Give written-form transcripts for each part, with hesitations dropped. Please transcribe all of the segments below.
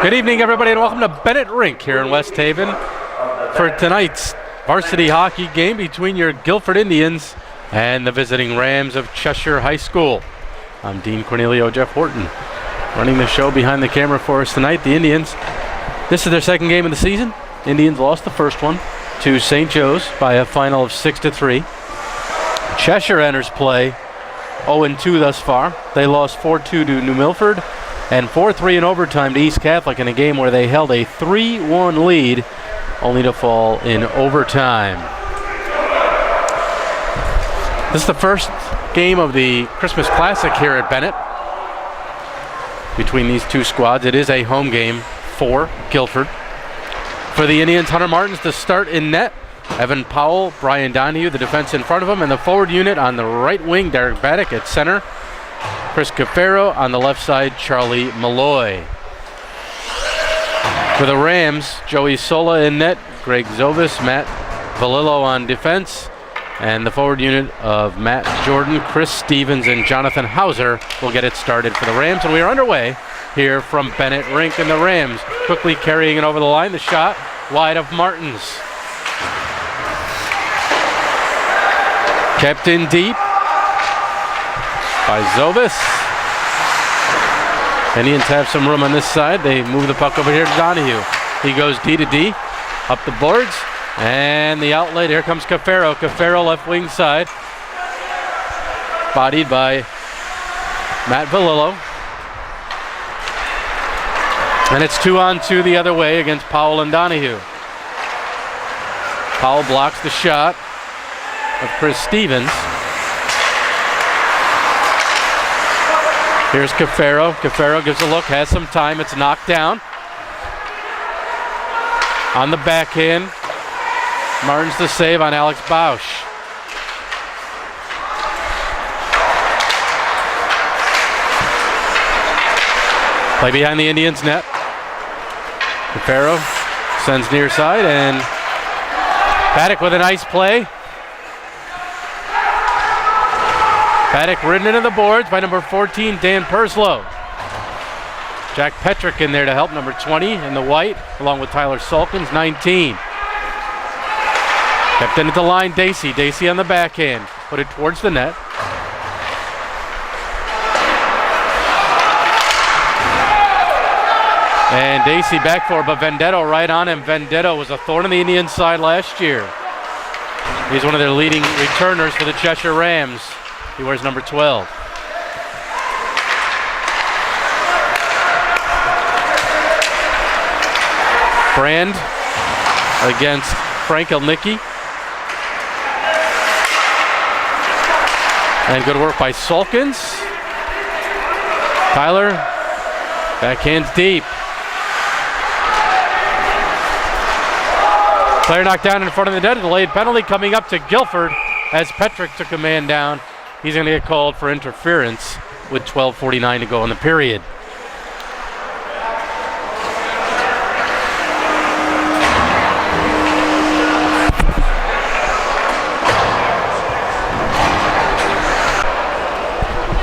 Good evening, everybody, and welcome to Bennett Rink here in West Haven for tonight's varsity hockey game between your Guilford Indians and the visiting Rams of Cheshire High School. I'm Dean Cornelio Jeff Horton, running the show behind the camera for us tonight. The Indians, this is their second game of the season. Indians lost the first one to St. Joe's by a final of 6-3. Cheshire enters play 0-2 thus far. They lost 4-2 to New Milford and 4-3 in overtime to East Catholic in a game where they held a 3-1 lead, only to fall in overtime. This is the first game of the Christmas Classic here at Bennett between these two squads. It is a home game for Guilford. For the Indians, Hunter Martins to start in net. Evan Powell, Brian Donahue, the defense in front of him, and the forward unit on the right wing, Derek Baddick at center. Chris Cafaro on the left side, Charlie Malloy. For the Rams, Joey Sola in net, Greg Zovis, Matt Valillo on defense, and the forward unit of Matt Jordan, Chris Stevens, and Jonathan Hauser will get it started for the Rams. And we are underway here from Bennett Rink, and the Rams quickly carrying it over the line. The shot wide of Martins. Kept in deep by Zovis. Indians have some room on this side. They move the puck over here to Donahue. He goes D to D, up the boards, and the outlet. Here comes Cafaro. Cafaro left wing side. Bodied by Matt Valillo. And it's 2-on-2 the other way against Powell and Donahue. Powell blocks the shot of Chris Stevens. Here's Cafaro. Cafaro gives a look, has some time. It's knocked down. On the backhand, Martins the save on Alex Bausch. Play behind the Indians' net. Cafaro sends near side, and Baddick with a nice play. Baddick ridden into the boards by number 14, Dan Perslow. Jack Petrick in there to help number 20 in the white, along with Tyler Sulkins, 19. Kept in at the line, Dacey. Dacey on the backhand. Put it towards the net. And Dacey back for, but Vendetto right on him. Vendetto was a thorn in the Indian side last year. He's one of their leading returners for the Cheshire Rams. He wears number 12. Brand against Frank Elnicki. And good work by Sulkins. Tyler, backhands deep. Player knocked down in front of the net. Delayed penalty coming up to Guilford as Petrick took a man down. He's going to get called for interference with 12:49 to go in the period.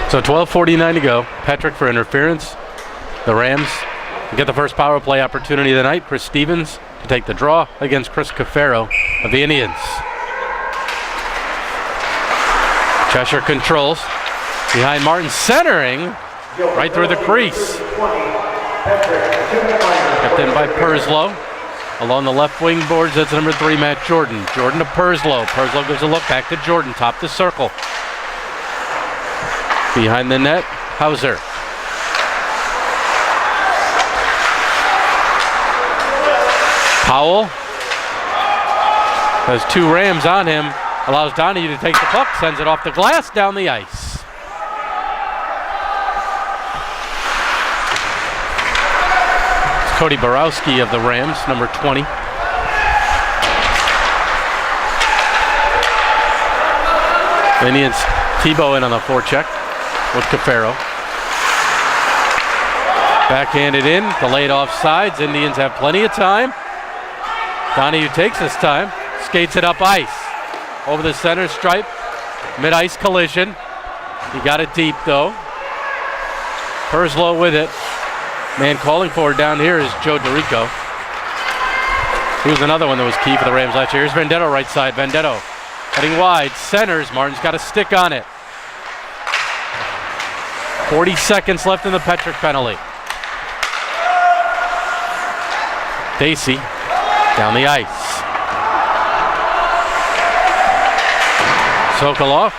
So 12:49 to go. Petrick for interference. The Rams get the first power play opportunity of the night. Chris Stevens to take the draw against Chris Cafaro of the Indians. Cheshire controls behind Martin, centering right through the crease. Kept in by Perslow. Along the left wing boards, that's number 3, Matt Jordan. Jordan to Perslow. Perslow gives a look back to Jordan, top the circle. Behind the net, Hauser. Powell has 2 Rams on him. Allows Donahue to take the puck, sends it off the glass, down the ice. It's Cody Borowski of the Rams, number 20. Indians Tebow in on the forecheck with Cafaro. Backhanded in, delayed offsides. Indians have plenty of time. Donahue takes his time, skates it up ice. Over the center stripe, mid-ice collision. He got it deep though. Perslow with it. Man calling for it down here is Joe DeRico. He was another one that was key for the Rams last year. Here's Vendetto right side. Vendetto heading wide. Centers. Martin's got a stick on it. 40 seconds left in the Petrick penalty. Dacey down the ice. Sokolov.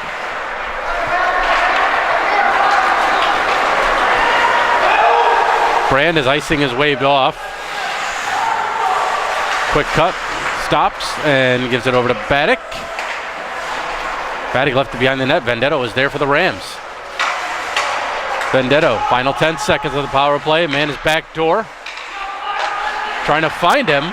Brand, as icing is waved off. Quick cut, stops, and gives it over to Baddick. Baddick left it behind the net. Vendetto was there for the Rams. Vendetto, final 10 seconds of the power play. Man is back door. Trying to find him.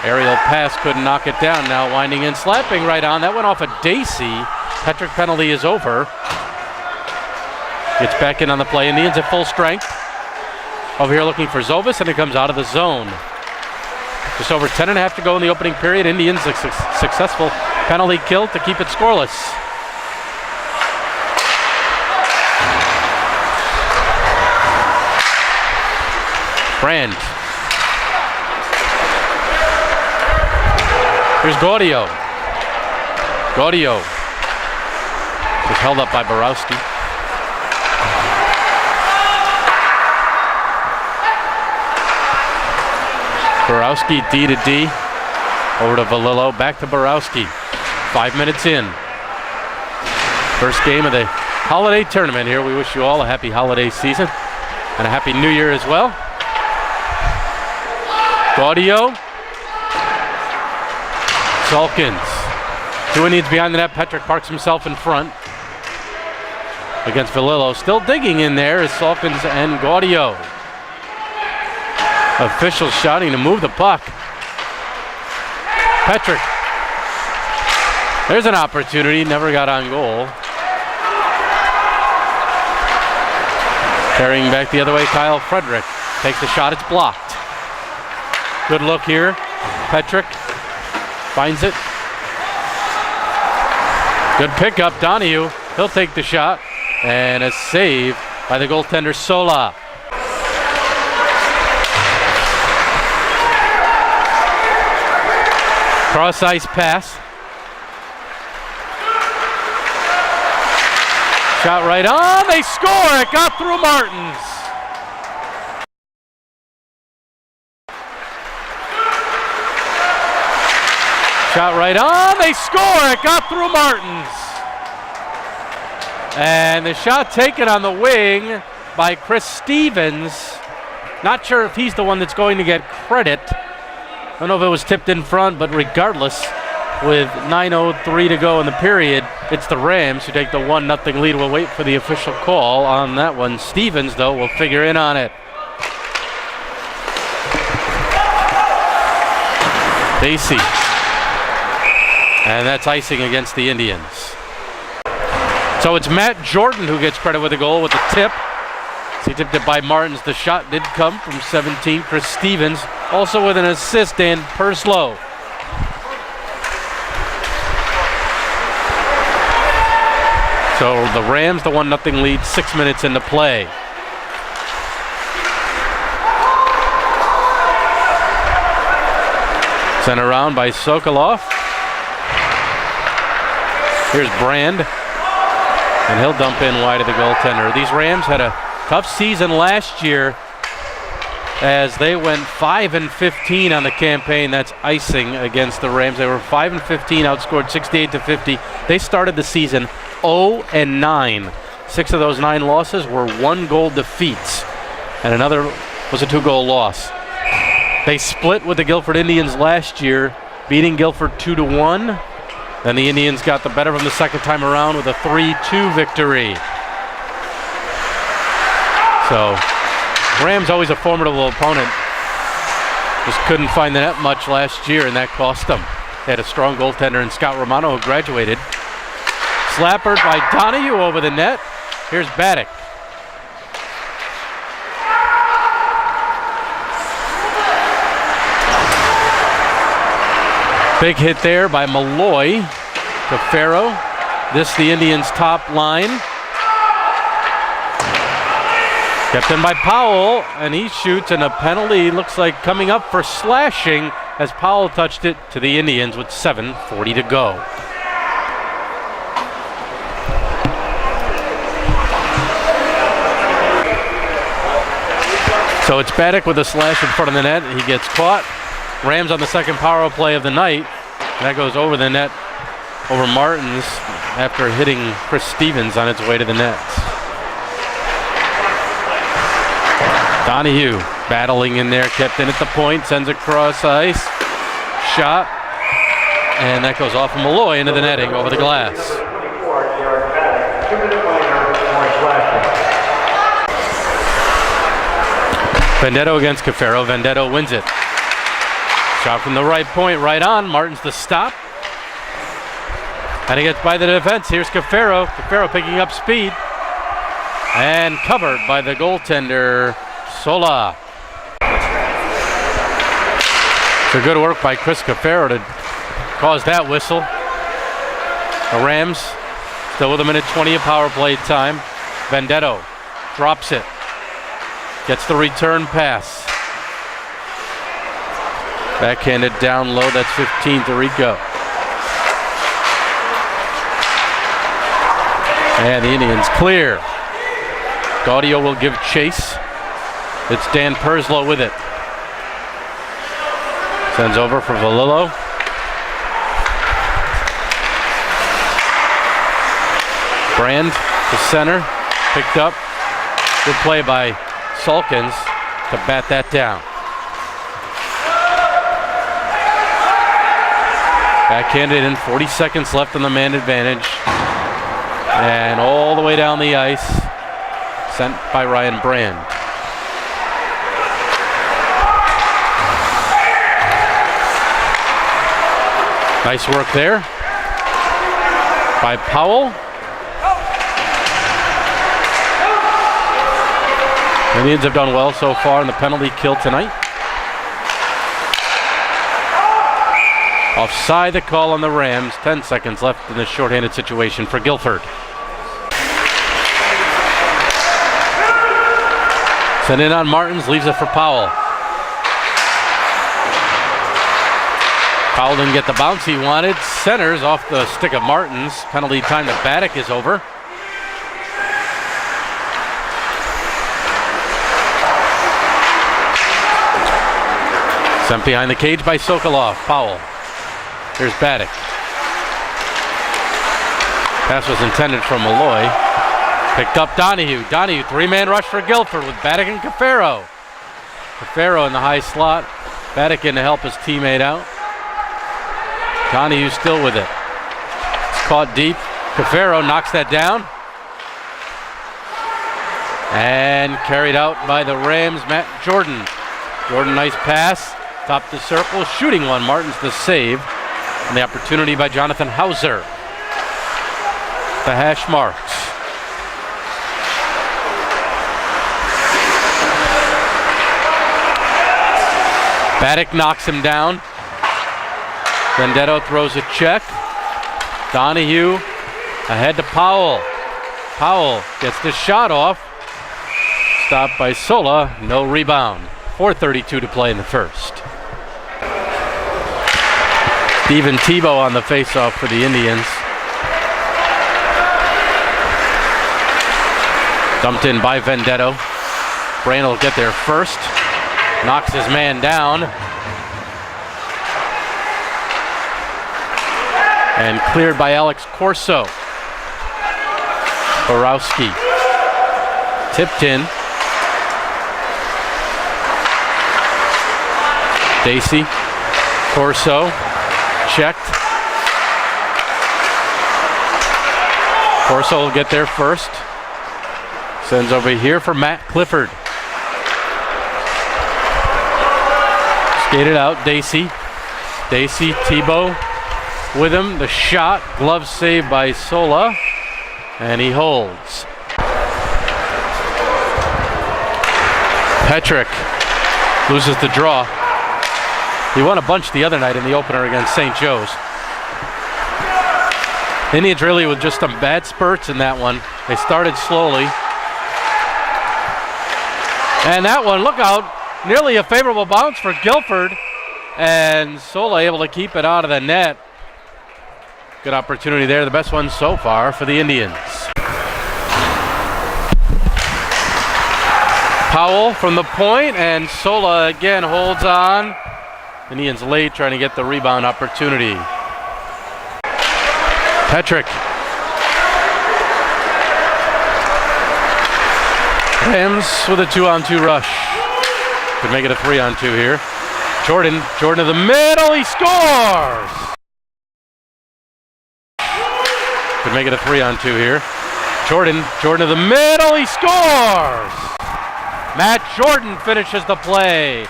Aerial pass, couldn't knock it down. Now winding in, slapping right on. That went off of Dacey. Petrick penalty is over. Gets back in on the play. Indians at full strength. Over here looking for Zovis, and it comes out of the zone. Just over 10.5 to go in the opening period. Indians a successful penalty kill to keep it scoreless. Brand. Here's Gaudio. Gaudio was held up by Borowski. Borowski D to D. Over to Valillo. Back to Borowski. 5 minutes in. First game of the holiday tournament here. We wish you all a happy holiday season and a happy new year as well. Gaudio. Salkins. 2 Indians behind the net. Petrick parks himself in front against Valillo. Still digging in there is Salkins and Gaudio. Officials shouting to move the puck. Petrick. There's an opportunity. Never got on goal. Carrying back the other way, Kyle Frederick. Takes the shot. It's blocked. Good look here. Petrick finds it. Good pickup. Donahue. He'll take the shot. And a save by the goaltender Sola. Cross ice pass. Shot right on. They score. It got through Martins. Shot right on. They score. It got through Martins. And the shot taken on the wing by Chris Stevens. Not sure if he's the one that's going to get credit. I don't know if it was tipped in front, but regardless, with 9:03 to go in the period, it's the Rams who take the 1-0 lead. We'll wait for the official call on that one. Stevens, though, will figure in on it. Dacey. And that's icing against the Indians. So it's Matt Jordan who gets credit with the goal with the tip. He tipped it by Martins. The shot did come from 17. Chris Stevens also with an assist, Dan Perslow. So the Rams, the 1-0 lead, 6 minutes into play. Sent around by Sokolov. Here's Brand. And he'll dump in wide of the goaltender. These Rams had a tough season last year as they went 5-15 on the campaign. That's icing against the Rams. They were 5-15, outscored 68-50. They started the season 0-9. 6 of those 9 losses were 1-goal defeats, and another was a 2-goal loss. They split with the Guilford Indians last year, beating Guilford 2-1. Then the Indians got the better of them the second time around with a 3-2 victory. So, Rams always a formidable opponent. Just couldn't find the net much last year, and that cost them. They had a strong goaltender in Scott Romano who graduated. Slappered by Donahue over the net. Here's Baddick. Big hit there by Malloy to Farrow. This the Indians' top line. Kept in by Powell, and he shoots, and a penalty looks like coming up for slashing as Powell touched it to the Indians with 7:40 to go. So it's Baddick with a slash in front of the net. He gets caught. Rams on the second power play of the night. And that goes over the net, over Martins, after hitting Chris Stevens on its way to the net. Donahue battling in there, kept in at the point, sends across ice, shot, and that goes off of Malloy into the netting over the glass. Vendetto against Cafaro. Vendetto wins it. Shot from the right point, right on. Martins the stop. And he gets by the defense. Here's Cafaro. Cafaro picking up speed. And covered by the goaltender, Sola. So good work by Chris Cafaro to cause that whistle. The Rams still with a minute 20 of power play time. Vendetto drops it. Gets the return pass. Backhanded down low. That's 15 to Rico. And the Indians clear. Gaudio will give chase. It's Dan Perslow with it. Sends over for Valillo. Brand to center. Picked up. Good play by Sulkins to bat that down. Backhanded in, 40 seconds left on the man advantage. And all the way down the ice, sent by Ryan Brand. Nice work there by Powell. The Indians have done well so far in the penalty kill tonight. Offside, the call on the Rams. 10 seconds left in this shorthanded situation for Guilford. Sent in on Martins, leaves it for Powell. Powell didn't get the bounce he wanted. Centers off the stick of Martins. Penalty time to Baddick is over. Sent behind the cage by Sokolov. Powell. Here's Baddick. Pass was intended for Malloy. Picked up Donahue. Donahue, three-man rush for Guilford with Baddick and Cafaro. Cafaro in the high slot. Baddick in to help his teammate out. Donahue still with it. It's caught deep. Cafaro knocks that down. And carried out by the Rams, Matt Jordan. Jordan, nice pass. Top the circle, shooting one. Martins the save. And the opportunity by Jonathan Hauser. The hash marks. Baddick knocks him down. Vendetto throws a check. Donahue ahead to Powell. Powell gets the shot off. Stopped by Sola. No rebound. 4:32 to play in the first. Steven Tebow on the faceoff for the Indians. Dumped in by Vendetto. Brand will get there first. Knocks his man down. And cleared by Alex Corso. Borowski. Tipped in. Dacey. Corso. Checked. Corso will get there first. Sends over here for Matt Clifford. Skated out, Dacey. Dacey, Tebow with him. The shot, glove save by Sola. And he holds. Petrick loses the draw. He won a bunch the other night in the opener against St. Joe's. Indians really with just some bad spurts in that one. They started slowly. And that one, look out, nearly a favorable bounce for Guilford. And Sola able to keep it out of the net. Good opportunity there, the best one so far for the Indians. Powell from the point, and Sola again holds on. Indians late trying to get the rebound opportunity. Petrick. Rams with a 2-on-2 rush. Could make it a 3-on-2 here. Jordan to the middle, he scores! Could make it a 3-on-2 here. Jordan to the middle, he scores! Matt Jordan finishes the play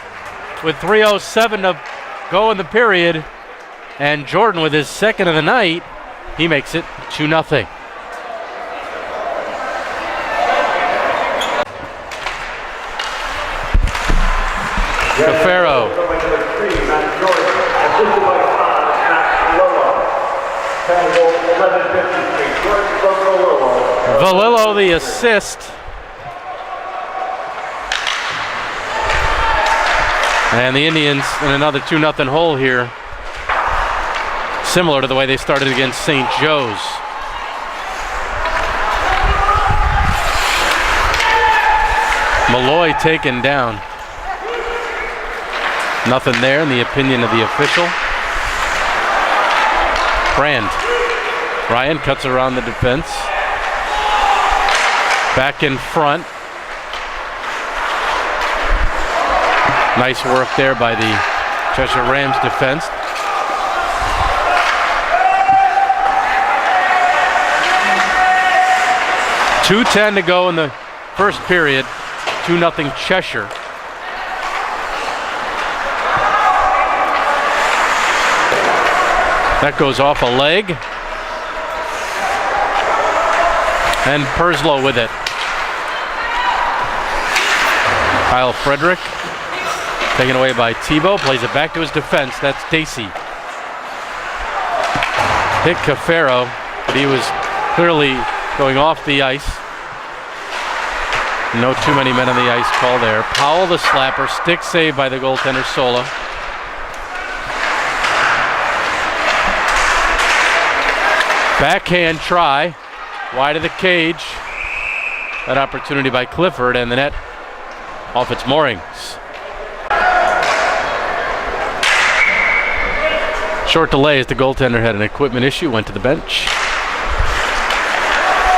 with 3:07 to go in the period. And Jordan with his second of the night, he makes it 2-0. Cafaro. Valillo the assist. And the Indians in another 2-0 hole here. Similar to the way they started against St. Joe's. Malloy taken down. Nothing there in the opinion of the official. Brand. Ryan cuts around the defense. Back in front. Nice work there by the Cheshire Rams defense. .210 to go in the first period. 2-0 Cheshire. That goes off a leg. And Perslow with it. Kyle Frederick taken away by Tebow. Plays it back to his defense. That's Dacey. Hit Cafaro, but he was clearly going off the ice. No too many men on the ice call there. Powell the slapper. Stick save by the goaltender Sola. Backhand try. Wide of the cage. That opportunity by Clifford, and the net off its moorings. Short delay as the goaltender had an equipment issue, went to the bench.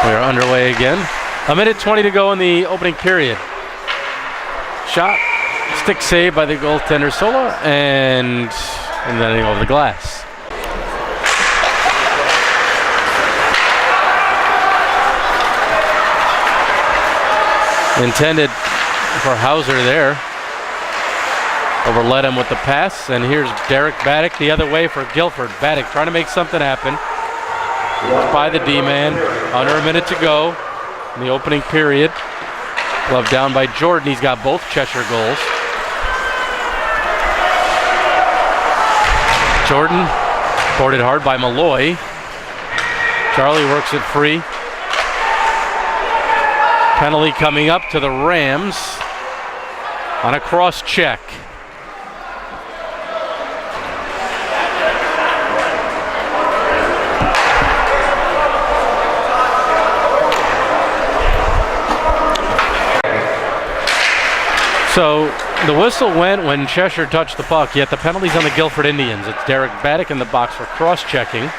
We are underway again. 1:20 to go in the opening period. Shot, stick save by the goaltender Sola, and then over the glass. Intended for Hauser there. Overled him with the pass, and here's Derek Baddock the other way for Guilford. Baddock trying to make something happen. By the D-man. Under a minute to go in the opening period. Glove down by Jordan. He's got both Cheshire goals. Jordan boarded hard by Malloy. Charlie works it free. Penalty coming up to the Rams on a cross check. So the whistle went when Cheshire touched the puck, yet the penalty's on the Guilford Indians. It's Derek Baddock in the box for cross-checking.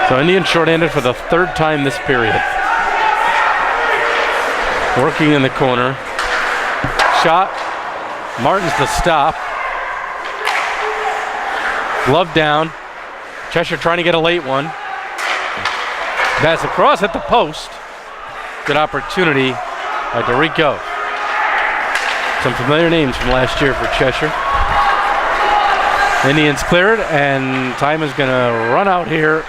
So Indians short-handed for the third time this period. Working in the corner. Shot. Martin's the stop. Glove down. Cheshire trying to get a late one. Pass across at the post. Good opportunity by DeRico. Some familiar names from last year for Cheshire. Indians cleared, and time is going to run out here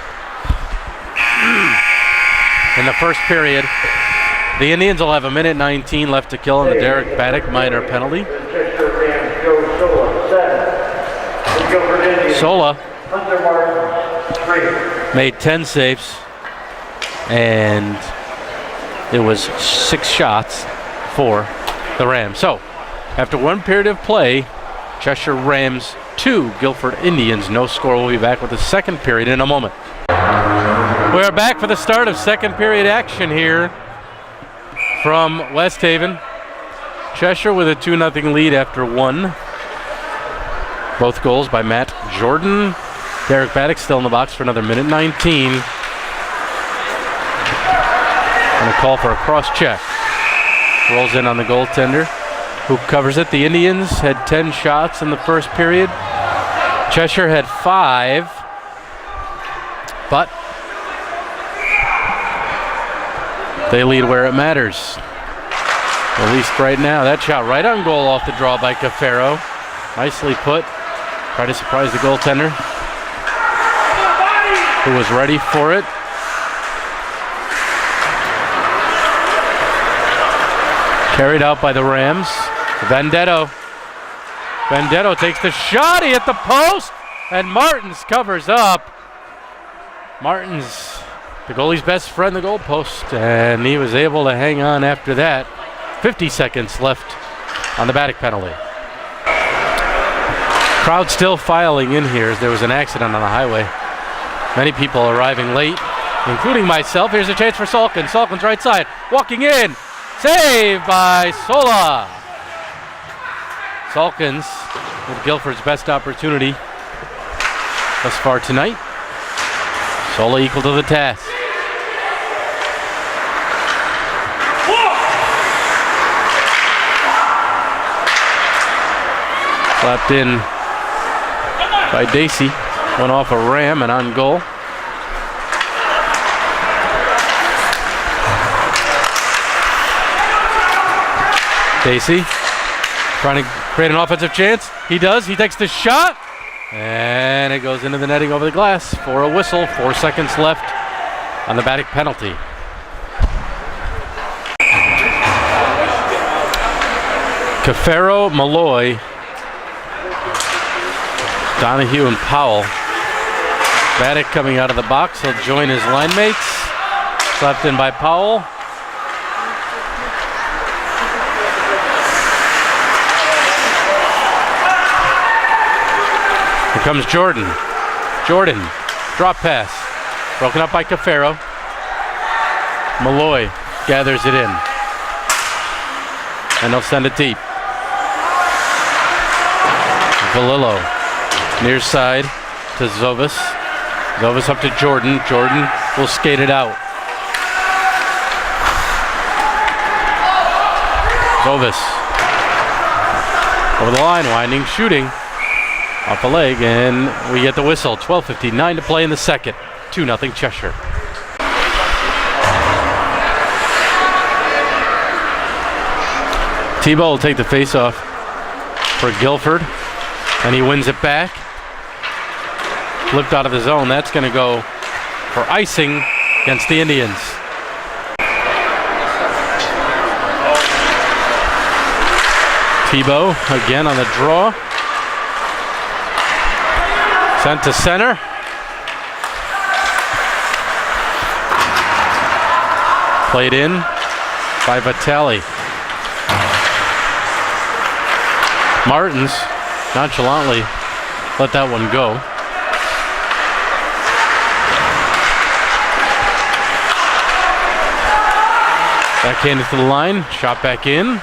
in the first period. The Indians will have 1:19 left to kill on the Derek Baddock minor penalty. Sola made 10 saves, and it was 6 shots for the Rams. So, after 1 period of play, Cheshire Rams 2, Guilford Indians no score. We'll be back with the second period in a moment. We are back for the start of second period action here from West Haven. Cheshire with a 2-0 lead after 1. Both goals by Matt Jordan. Derek Baddock still in the box for another minute 19. And a call for a cross check. Rolls in on the goaltender, who covers it. The Indians had 10 shots in the first period. Cheshire had 5. But they lead where it matters. At least right now. That shot right on goal off the draw by Cafaro. Nicely put. Try to surprise the goaltender, who was ready for it. Carried out by the Rams. Vendetto takes the shot. He hit the post, and Martins covers up. Martins, the goalie's best friend, the goalpost, and he was able to hang on after that. 50 seconds left on the Baddock penalty. Crowd still filing in here as there was an accident on the highway. Many people arriving late, including myself. Here's a chance for Salkins. Salkins right side, walking in. Saved by Sola. Salkins with Guilford's best opportunity thus far tonight. Sola equal to the task. Slapped in by Dacey. Went off a ram and on goal. Dacey trying to create an offensive chance. He does. He takes the shot. And it goes into the netting over the glass for a whistle. 4 seconds left on the Baddock penalty. Cafaro, Malloy, Donahue, and Powell. Baddock coming out of the box. He'll join his line mates. Slapped in by Powell. Here comes Jordan. Jordan, drop pass. Broken up by Cafaro. Malloy gathers it in. And they'll send it deep. Valillo, near side to Zovis. Zovis up to Jordan. Jordan will skate it out. Zovis over the line, winding, shooting. Off a leg, and we get the whistle. 12:59 to play in the second. 2-0 Cheshire. Tebow will take the face-off for Guilford, and he wins it back. Flipped out of the zone. That's going to go for icing against the Indians. Tebow again on the draw. Sent to center. Played in by Vitale. Martins nonchalantly let that one go. Backhanded to the line, shot back in.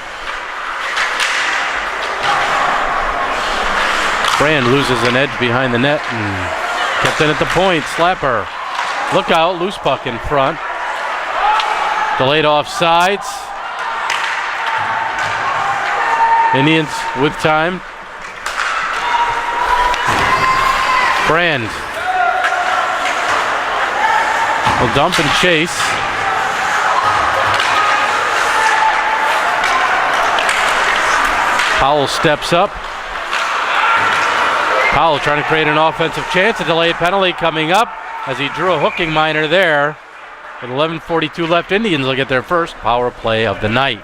Brand loses an edge behind the net and kept in at the point. Slapper. Look out, loose puck in front. Delayed offsides. Indians with time. Brand will dump and chase. Powell steps up. Powell trying to create an offensive chance. A delayed penalty coming up as he drew a hooking minor there. With 11:42 left, Indians will get their first power play of the night.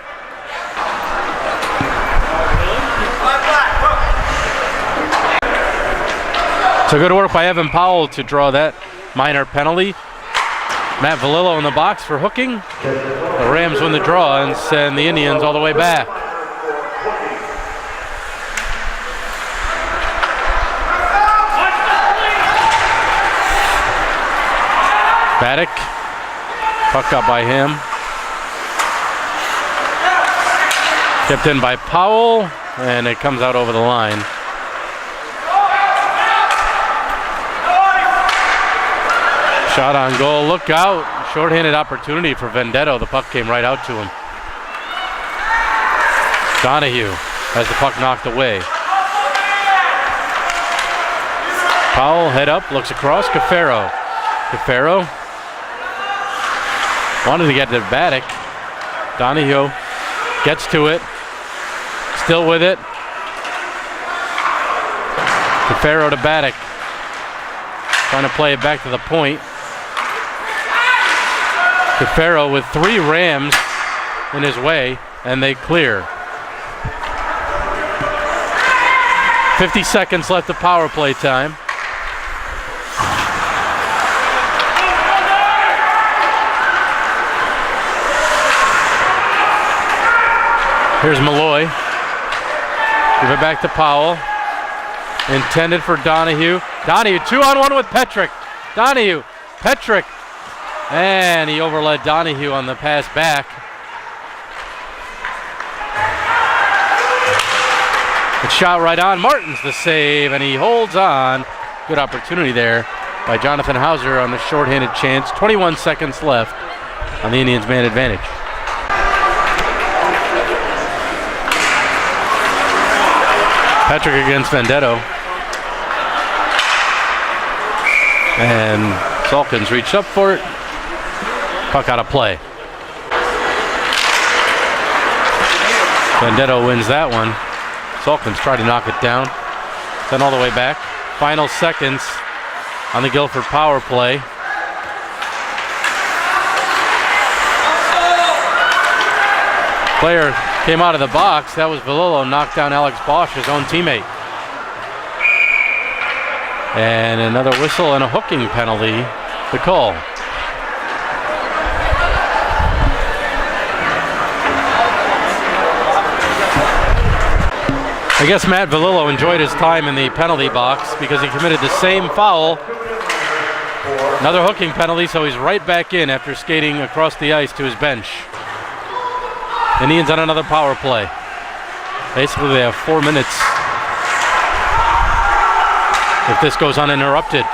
So good work by Evan Powell to draw that minor penalty. Matt Valillo in the box for hooking. The Rams win the draw and send the Indians all the way back. Baddock, puck up by him. Kept in by Powell, and it comes out over the line. Shot on goal, look out. Short-handed opportunity for Vendetto. The puck came right out to him. Donahue has the puck knocked away. Powell head up, looks across, Cafaro. Cafaro wanted to get to Baddock. Donahue gets to it, still with it. Cafaro to Baddock, trying to play it back to the point. Cafaro with 3 Rams in his way, and they clear. 50 seconds left of power play time. Here's Malloy. Give it back to Powell. Intended for Donahue. Donahue 2-on-1 with Petrick. Donahue, Petrick. And he overled Donahue on the pass back. It's shot right on. Martin's the save, and he holds on. Good opportunity there by Jonathan Hauser on the shorthanded chance. 21 seconds left on the Indians' man advantage. Petrick against Vendetto. And Salkins reached up for it. Puck out of play. Vendetto wins that one. Salkins tried to knock it down. Then all the way back. Final seconds on the Guilford power play. Player came out of the box. That was Valillo, knocked down Alex Bosch, his own teammate. And another whistle and a hooking penalty to call. I guess Matt Valillo enjoyed his time in the penalty box because he committed the same foul. Another hooking penalty, so he's right back in after skating across the ice to his bench. Indians on another power play. Basically, they have 4 minutes if this goes uninterrupted.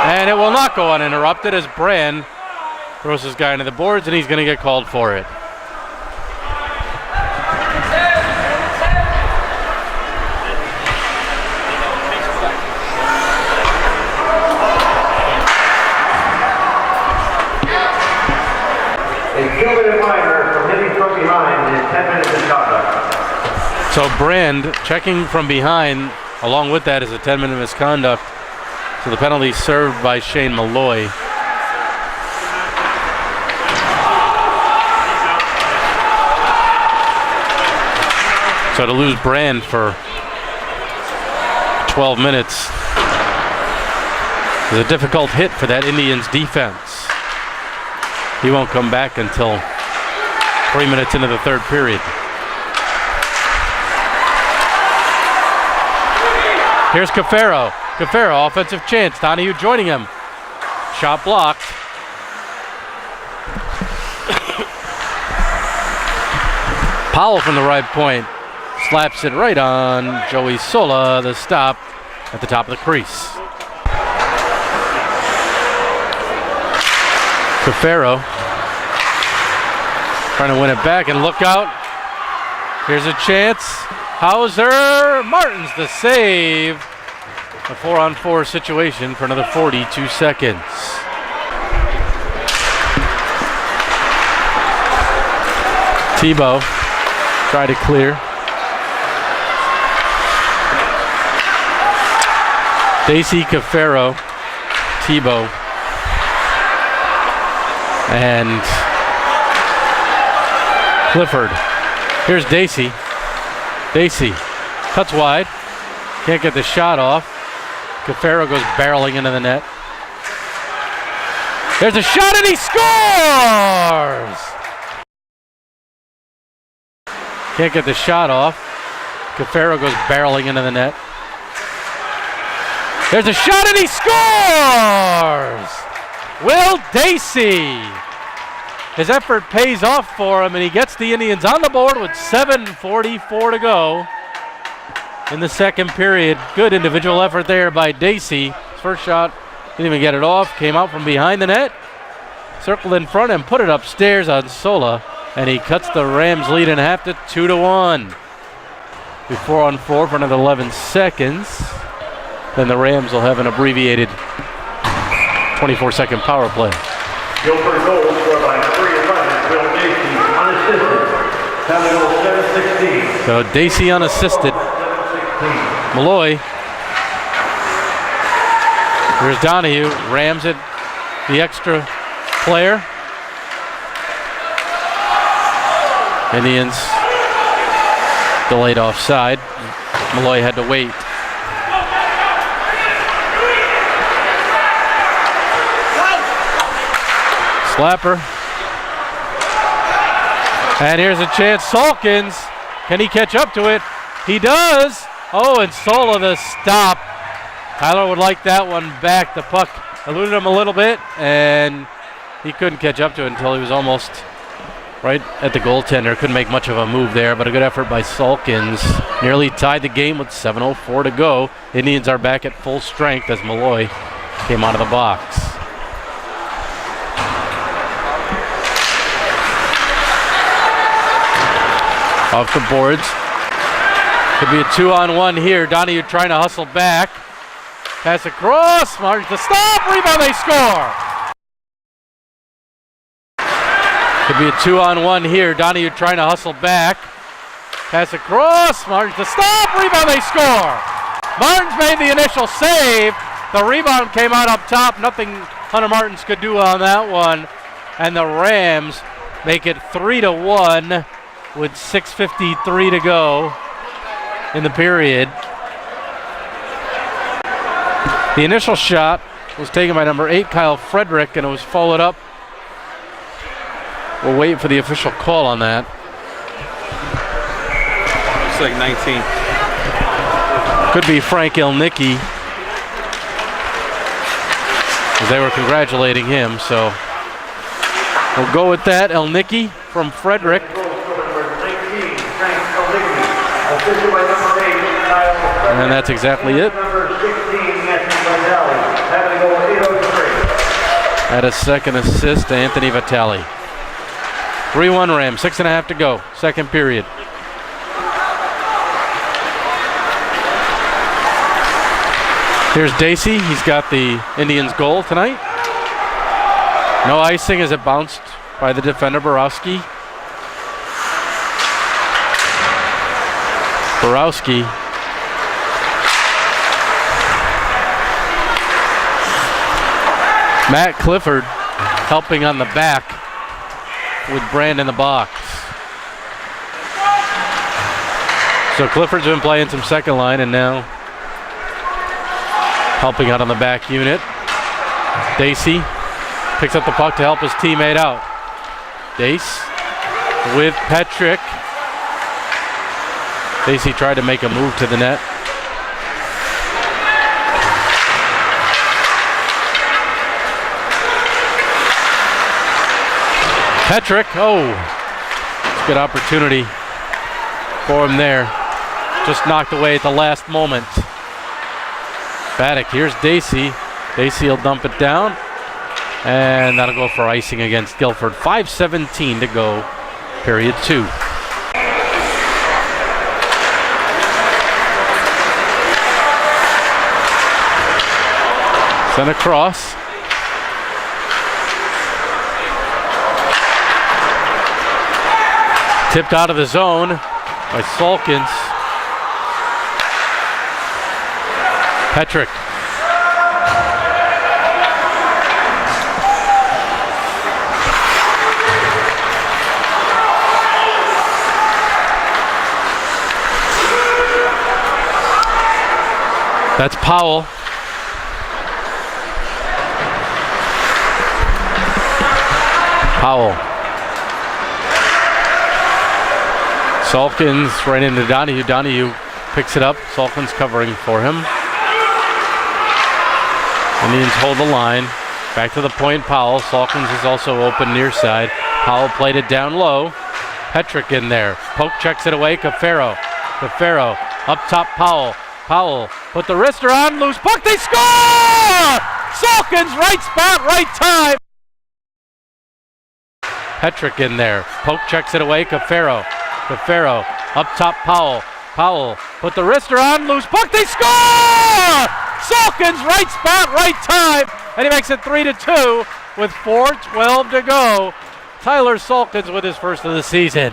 And it will not go uninterrupted as Brand throws his guy into the boards, and he's going to get called for it. So Brand checking from behind, along with that is a 10-minute misconduct. So the penalty served by Shane Malloy. So to lose Brand for 12 minutes is a difficult hit for that Indians defense. He won't come back until 3 minutes into the third period. Here's Cafaro. Cafaro, offensive chance. Donahue joining him. Shot blocked. Powell from the right point. Slaps it right on Joey Sola, the stop at the top of the crease. Cafaro trying to win it back, and look out. Here's a chance. Hauser, Martin's the save. A 4-on-4 situation for another 42 seconds. Tebow tried to clear. Dacey, Cafaro, Tebow, and Clifford. Here's Dacey. Dacey cuts wide. Can't get the shot off. Cafaro goes barreling into the net. There's a shot and he scores! Can't get the shot off. Cafaro goes barreling into the net. There's a shot and he scores! Will Dacey. His effort pays off for him and he gets the Indians on the board with 7:44 to go in the second period. Good individual effort there by Dacey. His first shot, didn't even get it off, came out from behind the net, circled in front and put it upstairs on Sola, and he cuts the Rams lead in half to 2-1. Be 4-on-4 for another 11 seconds. Then the Rams will have an abbreviated 24-second power play. Guilford goal scored by number 11, Will Dacey, unassisted. Time to go 7-16. So Dacey unassisted. Malloy. Here's Donahue, rams it, the extra player. Indians delayed offside. Malloy had to wait. Slapper. And here's a chance. Salkins. Can he catch up to it? He does. Oh, and Sola the stop. Tyler would like that one back. The puck eluded him a little bit, and he couldn't catch up to it until he was almost right at the goaltender. Couldn't make much of a move there, but a good effort by Salkins. Nearly tied the game with 7:04 to go. Indians are back at full strength as Malloy came out of the box. Off the boards. Could be a 2-on-1 here. Donahue trying to hustle back. Pass across. Martin's the stop. Rebound. They score. Could be a 2-on-1 here. Donahue trying to hustle back. Pass across. Martin's the stop. Rebound. They score. Martins made the initial save. The rebound came out up top. Nothing Hunter Martins could do on that one. And the Rams make it 3-1 with 6:53 to go in the period. The initial shot was taken by number 8, Kyle Frederick, and it was followed up. We'll wait for the official call on that. Looks like 19. Could be Frank Ilnicki, as they were congratulating him, so we'll go with that. Ilnicki from Frederick. And that's exactly it. Had a second assist to Anthony Vitale. 3-1 Rams, 6.5 to go, second period. Here's Dacey. He's got the Indians' goal tonight. No icing as it bounced by the defender, Borowski. Matt Clifford helping on the back with Brand in the box. So Clifford's been playing some second line and now helping out on the back unit. Dacey picks up the puck to help his teammate out. Dace with Petrick. Dacey tried to make a move to the net. Petrick, good opportunity for him there. Just knocked away at the last moment. Baddock, here's Dacey. Dacey will dump it down, and that'll go for icing against Guilford. 5:17 to go, period 2. Sent across. Tipped out of the zone by Salkins. Petrick. That's Powell. Powell. Salkins right into Donahue. Donahue picks it up. Salkins covering for him. Indians hold the line. Back to the point, Powell. Salkins is also open near side. Powell played it down low. Petrick in there. Poke checks it away. Cafaro up top. Powell put the wrister on. Loose puck. They score! Salkins right spot, right time. Petrick in there. Poke checks it away. Cafaro up top. Powell put the wrister on. Loose puck. They score! Salkins right spot, right time. And he makes it 3-2 with 4:12 to go. Tyler Salkins with his first of the season.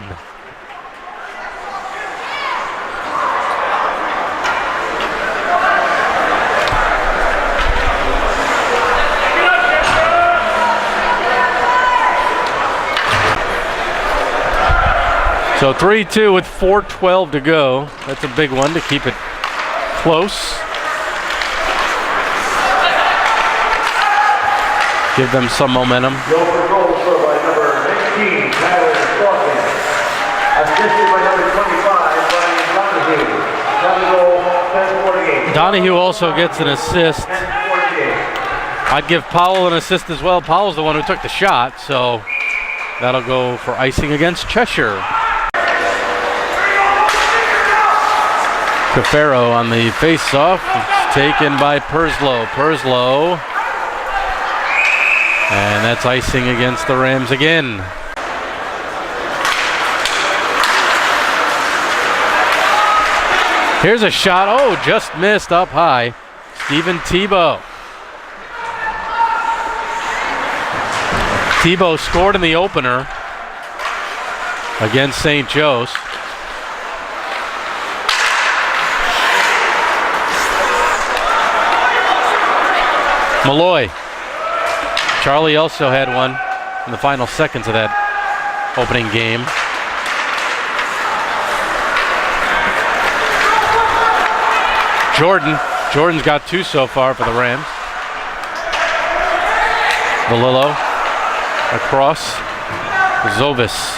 So 3-2 with 4:12 to go. That's a big one to keep it close. Give them some momentum. Guilford goal scored by number 19, Tyler Salkins. Assisted by number 25, Brian Donahue. Tyler goal, 10-48. Donahue also gets an assist. 10-48. I'd give Powell an assist as well. Powell's the one who took the shot, so that'll go for icing against Cheshire. Cafaro on the face-off. It's taken by Perslow. And that's icing against the Rams again. Here's a shot. Oh, just missed up high. Stephen Tebow. Tebow scored in the opener against St. Joe's. Malloy. Charlie also had one in the final seconds of that opening game. Jordan's got two so far for the Rams. Valillo across. Zovis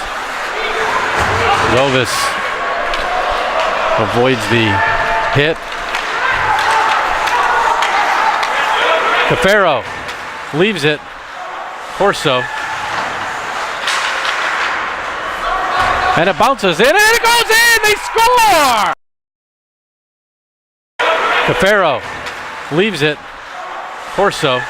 avoids the hit. Cafaro leaves it. Corso. And it bounces in, and it goes in! They score! Cafaro leaves it. Corso.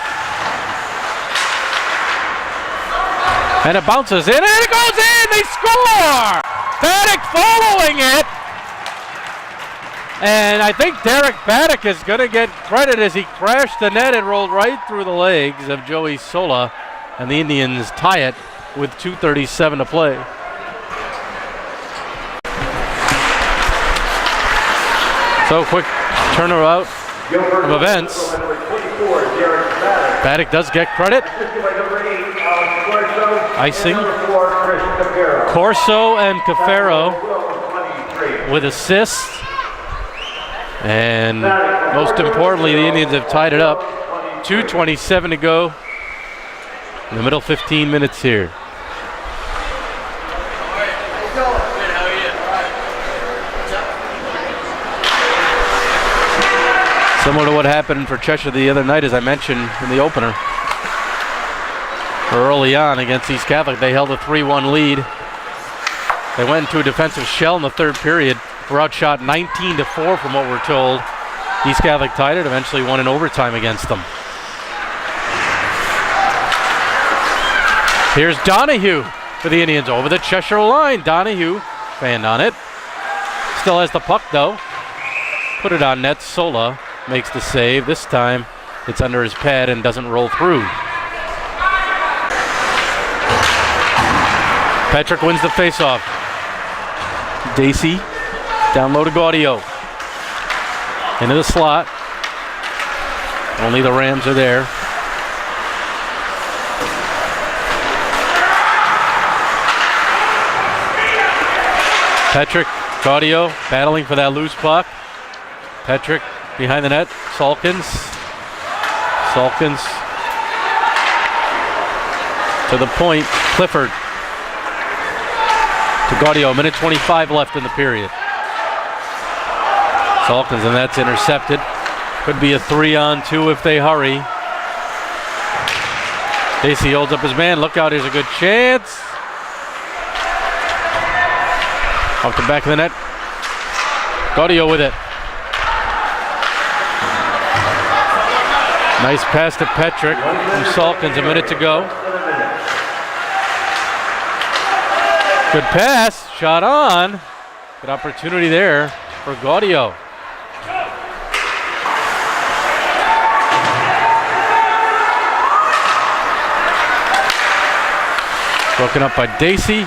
And it bounces in, and it goes in! They score! Dec following it. And I think Derek Baddock is going to get credit as he crashed the net and rolled right through the legs of Joey Sola. And the Indians tie it with 2:37 to play. So quick turnaround of events. Baddock does get credit. Icing. Corso and Cafaro with assists. And most importantly, the Indians have tied it up. 2:27 to go in the middle 15 minutes here. Similar to what happened for Cheshire the other night, as I mentioned in the opener. Early on against East Catholic, they held a 3-1 lead. They went into a defensive shell in the third period. Were outshot 19-4 from what we're told. East Catholic tied it, eventually won in overtime against them. Here's Donahue for the Indians over the Cheshire line. Donahue fanned on it. Still has the puck though. Put it on net. Sola makes the save. This time it's under his pad and doesn't roll through. Petrick wins the faceoff. Dacey down low to Gaudio. Into the slot. Only the Rams are there. Petrick, Gaudio battling for that loose puck. Petrick behind the net. Salkins to the point. Clifford to Gaudio, minute 25 left in the period. Salkins, and that's intercepted. Could be a 3-on-2 if they hurry. Casey holds up his man. Look out, here's a good chance. Off the back of the net. Gaudio with it. Nice pass to Petrick from Salkins, a minute to go. Good pass, shot on. Good opportunity there for Gaudio. Broken up by Dacey.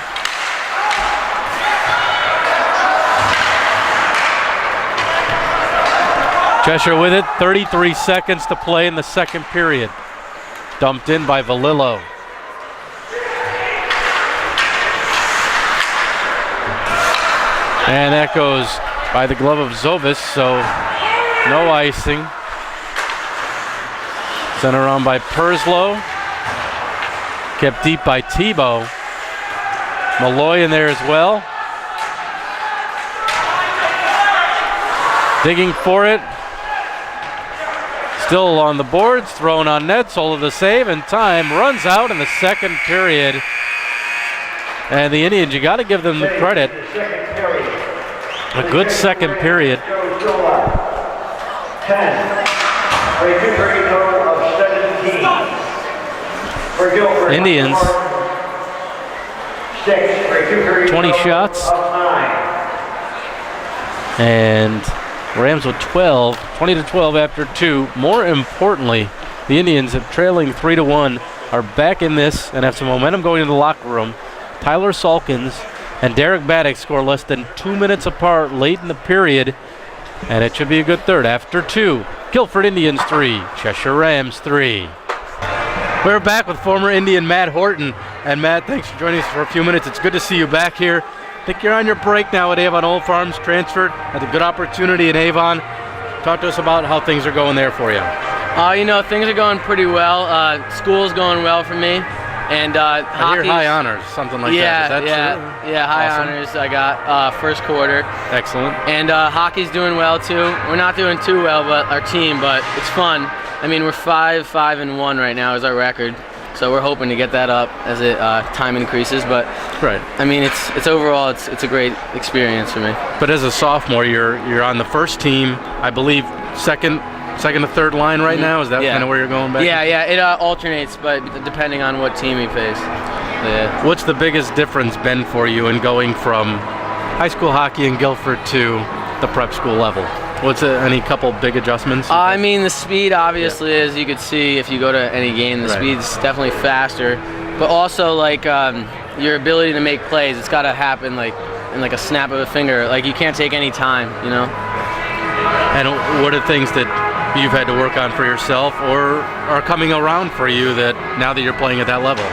Cheshire with it, 33 seconds to play in the second period. Dumped in by Valillo. And that goes by the glove of Zovis, so no icing. Sent around by Perslow. Kept deep by Tebow. Malloy in there as well. Digging for it. Still on the boards, thrown on net, Sola the save, and time runs out in the second period. And the Indians, you got to give them the credit. A good second period. 10. For a total of 17. For Guilford, Indians, 6. For a 20 shots. of 9. And Rams with 12, 20-12 after 2. More importantly, the Indians, trailing 3-1, are back in this and have some momentum going into the locker room. Tyler Salkins and Derek Baddock score less than 2 minutes apart late in the period, and it should be a good third. After 2, Guilford Indians 3, Cheshire Rams 3. We're back with former Indian Matt Horton. And Matt, thanks for joining us for a few minutes. It's good to see you back here. I think you're on your break now at Avon Old Farms, transferred. Had a good opportunity in Avon. Talk to us about how things are going there for you. You know, things are going pretty well. School's going well for me. And I hear hockey. high honors, something like that. Is that true? Yeah, high Awesome. honors. I got first quarter. Excellent. And hockey's doing well too. We're not doing too well, but our team, but it's fun. I mean, we're 5-5-1 right now is our record. So we're hoping to get that up as it time increases. But Right. I mean, it's overall it's a great experience for me. But as a sophomore, you're on the first team, I believe, second to third line right now. Is that Yeah. kind of where you're going back? Yeah, it alternates, but depending on what team we face. Yeah. What's the biggest difference been for you in going from high school hockey in Guilford to the prep school level? What's any couple big adjustments? I mean, the speed obviously, as you could see if you go to any game, the Right. speed's definitely faster. But also, like, your ability to make plays, it's got to happen like in like a snap of a finger. Like, you can't take any time, you know? And what are things that you've had to work on for yourself or are coming around for you that now that you're playing at that level?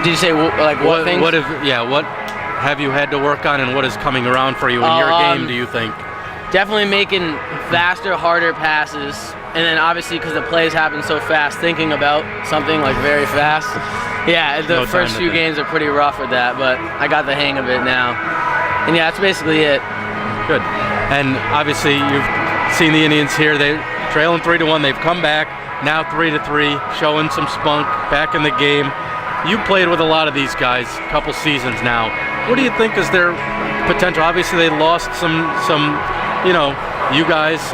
Did you say like what things? What have you had to work on, and what is coming around for you in your game, do you think? Definitely making faster, harder passes. And then obviously, because the plays happen so fast, thinking about something like very fast. Yeah, the No first time to few think. games are pretty rough with that, but I got the hang of it now. And yeah, that's basically it. Good. And obviously, you've seen the Indians here. They're trailing 3-1. They've come back now 3-3, showing some spunk back in the game. You played with a lot of these guys a couple seasons now. What do you think is their potential? Obviously, they lost some. You know, you guys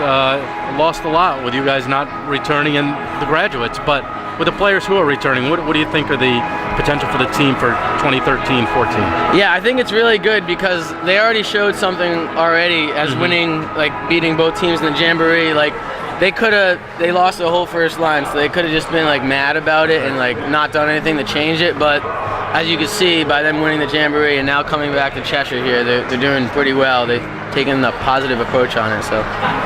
lost a lot with you guys not returning and the graduates, but with the players who are returning, what do you think are the potential for the team for 2013-14? Yeah, I think it's really good because they already showed something already as winning, like beating both teams in the Jamboree. Like, they lost the whole first line, so they could have just been like mad about it and like not done anything to change it. But as you can see, by them winning the Jamboree and now coming back to Cheshire here, they're doing pretty well. They've taken a positive approach on it. So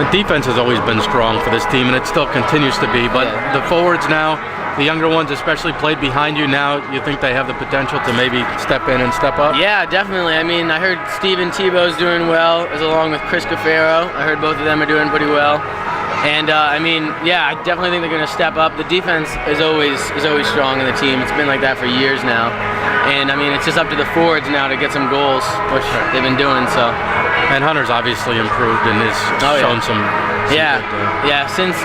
The defense has always been strong for this team, and it still continues to be. But Yeah. the forwards now, the younger ones especially, played behind you now. You think they have the potential to maybe step in and step up? yeah, definitely. I mean, I heard Steven Tebow's doing well, as along with Chris Cafaro. I heard both of them are doing pretty well. And I mean, yeah, I definitely think they're going to step up. The defense is always strong in the team. It's been like that for years now. And I mean, it's just up to the forwards now to get some goals, which they've been doing. So. And Hunter's obviously improved and has shown some. Yeah. Since,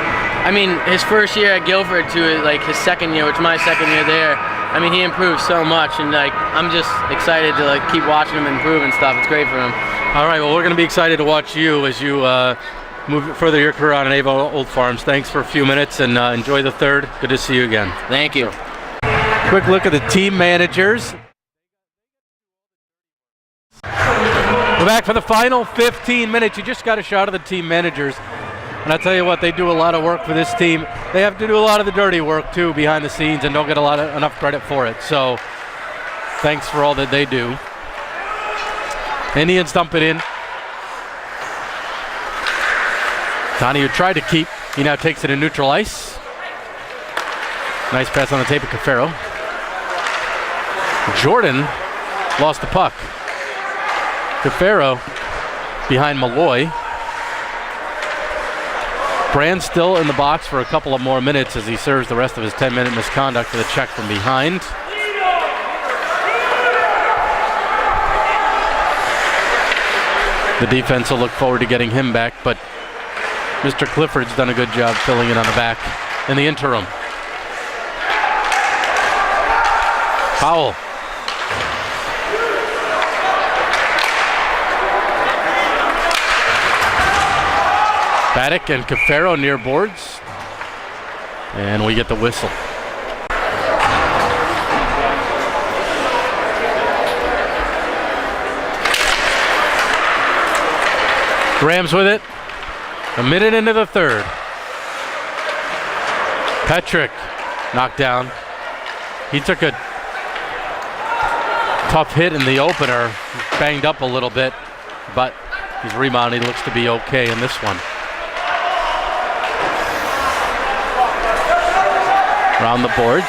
I mean, his first year at Guilford to like his second year, which is my second year there. I mean, he improved so much, and like I'm just excited to like keep watching him improve and stuff. It's great for him. All right. Well, we're going to be excited to watch you as you move further your career on Ava Old Farms. Thanks for a few minutes, and enjoy the third. Good to see you again. Thank you. Quick look at the team managers. We're back for the final 15 minutes. You just got a shot of the team managers. And I'll tell you what, they do a lot of work for this team. They have to do a lot of the dirty work, too, behind the scenes, and don't get enough credit for it. So thanks for all that they do. Indians dump it in. Tani, who tried to keep, he now takes it in neutral ice. Nice pass on the tape of Cafaro. Jordan lost the puck. Cafaro behind Malloy. Brand still in the box for a couple of more minutes as he serves the rest of his 10-minute misconduct for the check from behind. The defense will look forward to getting him back, but Mr. Clifford's done a good job filling in on the back in the interim. Powell. Paddock and Cafaro near boards. And we get the whistle. Rams with it. A minute into the third. Petrick knocked down. He took a tough hit in the opener. Banged up a little bit, but he's rebounding. He looks to be okay in this one. Around the boards.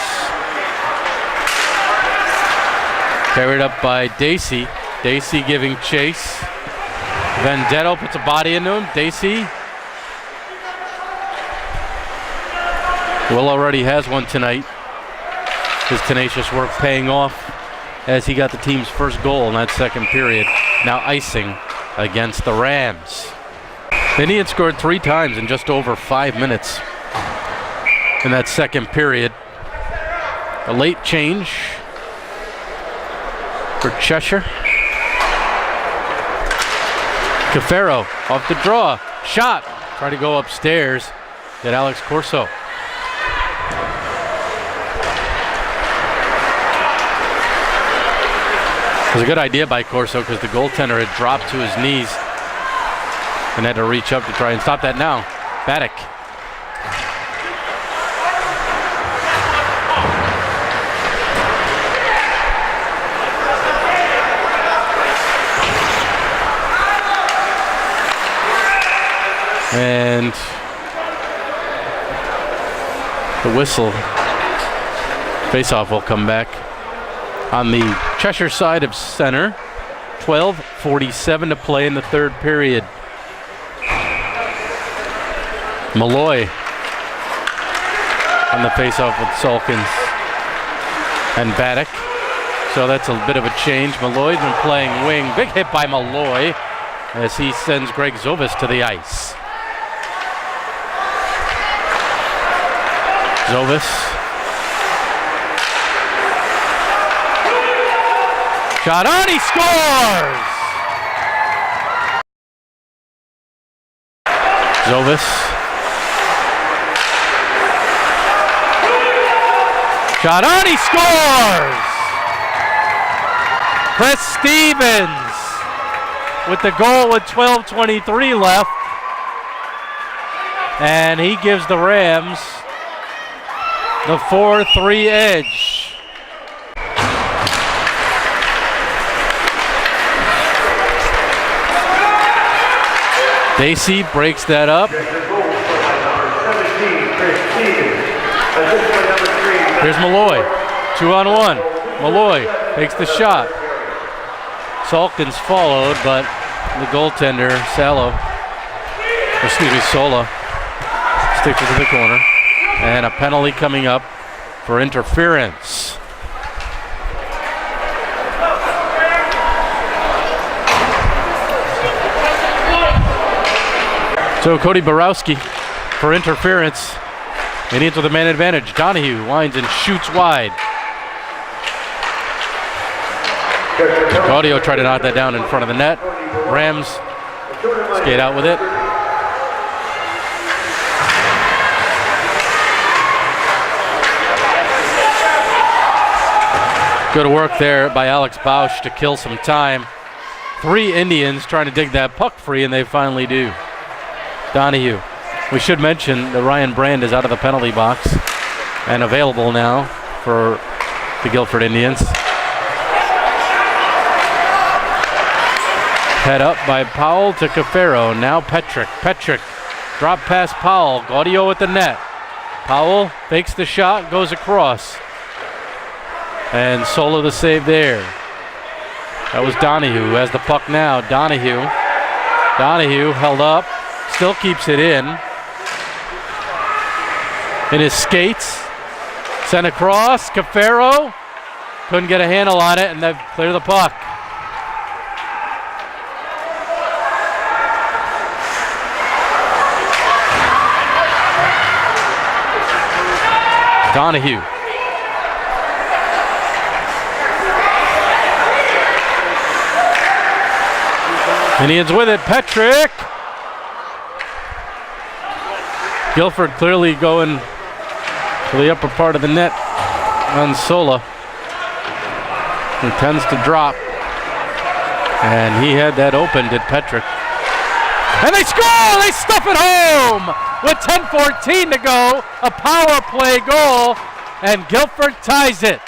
Carried up by Dacey. Dacey giving chase. Vendetto puts a body into him. Dacey. Will already has one tonight. His tenacious work paying off as he got the team's first goal in that second period. Now icing against the Rams. The Indians scored 3 times in just over 5 minutes in that second period. A late change for Cheshire. Cafaro off the draw. Shot. Try to go upstairs. Get Alex Corso. It was a good idea by Corso because the goaltender had dropped to his knees and had to reach up to try and stop that now. Paddock. And the whistle. Faceoff will come back on the Cheshire side of center. 12:47 to play in the third period. Malloy on the faceoff with Sulkins and Paddock. So that's a bit of a change. Malloy's been playing wing. Big hit by Malloy as he sends Greg Zovis to the ice. Zovis. Shot on, he scores! Zovis. Shot on, he scores! Chris Stevens with the goal with 12:23 left. And he gives the Rams the 4-3 edge. Dacey breaks that up. Here's Malloy. 2-on-1. Malloy takes the shot. Sulkins followed, but the goaltender, Sola, Sticks it to the corner. And a penalty coming up for interference. So Cody Borowski for interference. Indians with a man advantage. Donahue winds and shoots wide. Audio tried to knock that down in front of the net. Rams skate out with it. Good work there by Alex Bausch to kill some time. 3 Indians trying to dig that puck free, and they finally do. Donahue. We should mention that Ryan Brand is out of the penalty box and available now for the Guilford Indians. Head up by Powell to Cafaro. Now Petrick. Petrick. Drop past Powell. Gaudio at the net. Powell fakes the shot, goes across. And Sola the save there. That was Donahue who has the puck now. Donahue held up. Still keeps it in his skates. Sent across. Cafaro couldn't get a handle on it, and they clear the puck. Donahue. Indians with it. Petrick. Guilford clearly going to the upper part of the net on Sola, who tends to drop. And he had that open, did Petrick. And they score! They stuff it home! With 10:14 to go, a power play goal, and Guilford ties it.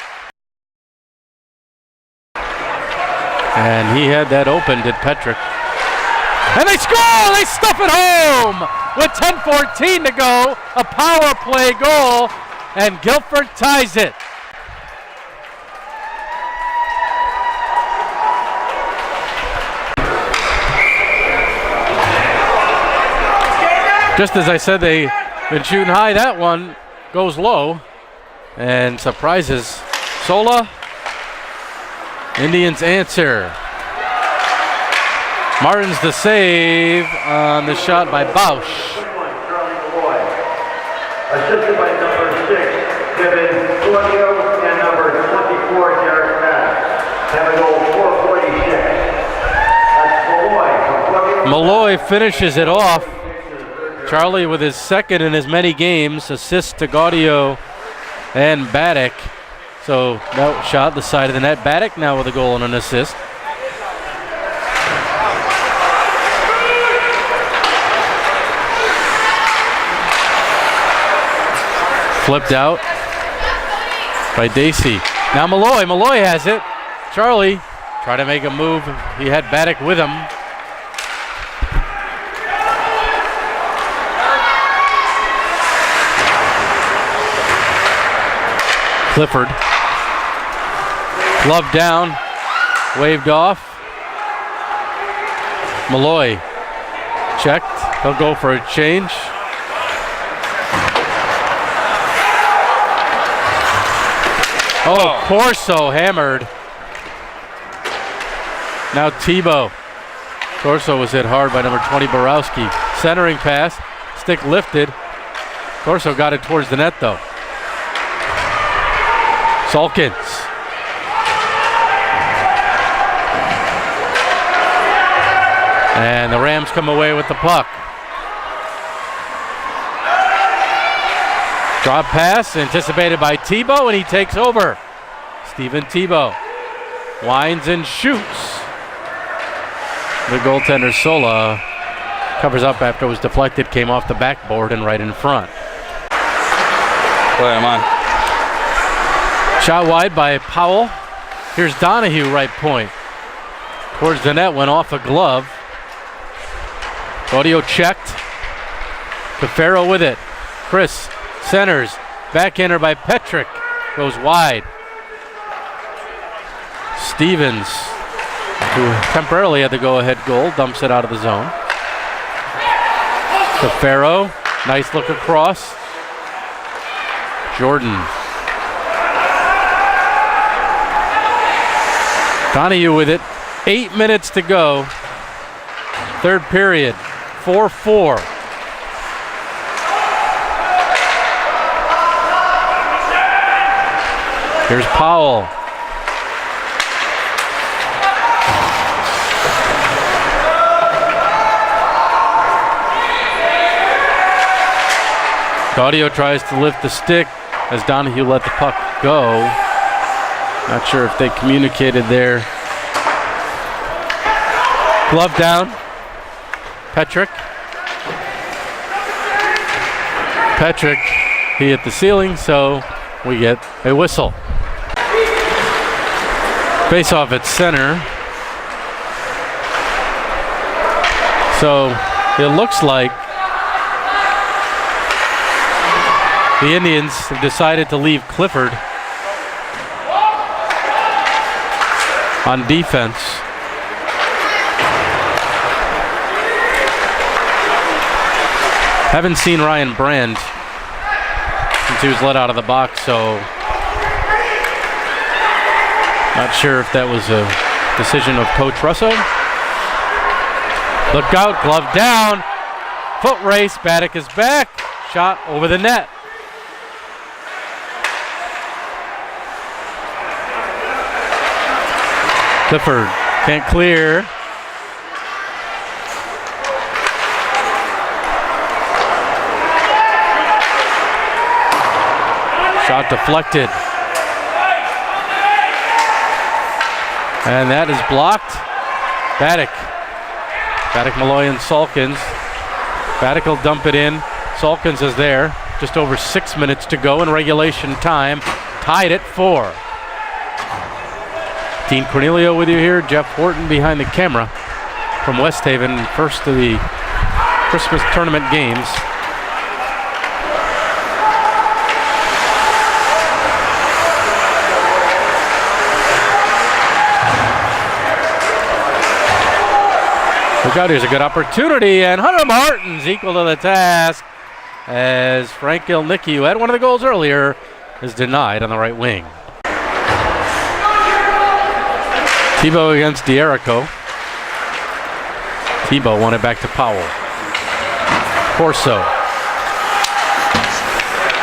And he had that open, did Petrick. And they score! They stuff it home! With 10:14 to go, a power play goal, and Guilford ties it. Just as I said, they've been shooting high. That one goes low and surprises Sola. Indians answer. Martin's the save on the shot by Bausch. Assisted by number 6, Kevin Claudio, and number 24, Derek Matt. Have a goal 446. That's Malloy. Malloy finishes it off. Charlie with his second in as many games, assist to Gaudio and Baddock. So that shot the side of the net. Baddock now with a goal and an assist. Flipped out by Dacey. Now Malloy. Malloy has it. Charlie trying to make a move. He had Baddock with him. Clifford. Glove down. Waved off. Malloy checked. He'll go for a change. Oh, Corso hammered. Now Tebow. Corso was hit hard by number 20, Borowski. Centering pass. Stick lifted. Corso got it towards the net, though. Salkins. And the Rams come away with the puck. Drop pass anticipated by Tebow, and he takes over. Stephen Tebow winds and shoots. The goaltender Sola covers up after it was deflected, came off the backboard and right in front. Play him on. Shot wide by Powell. Here's Donahue, right point. Towards the net, went off a glove. Audio checked. Cafaro with it. Chris centers. Backhander by Petrick. Goes wide. Stevens, who temporarily had the go-ahead goal, dumps it out of the zone. Cafaro Nice look across. Jordan. Donahue with it. 8 minutes to go. Third period. 4-4. Here's Powell. Gaudio tries to lift the stick as Donahue let the puck go. Not sure if they communicated there. Glove down. Petrick. Petrick, he hit the ceiling, so we get a whistle. Face off at center. So it looks like the Indians have decided to leave Clifford on defense. Haven't seen Ryan Brand since he was let out of the box, so not sure if that was a decision of Coach Russo. Look out, glove down, foot race, Baddock is back, shot over the net. Clifford can't clear. Shot deflected. And that is blocked. Baddock. Baddock, Malloy, and Salkins. Baddock will dump it in. Salkins is there. Just over 6 minutes to go in regulation time. Tied at 4. Dean Cornelio with you here. Jeff Horton behind the camera from West Haven. First of the Christmas tournament games. Look out, here's a good opportunity, and Hunter Martin's equal to the task as Frank Gilnicki, who had one of the goals earlier, is denied on the right wing. Tebow against D'Erico. Tebow won it back to Powell. Corso.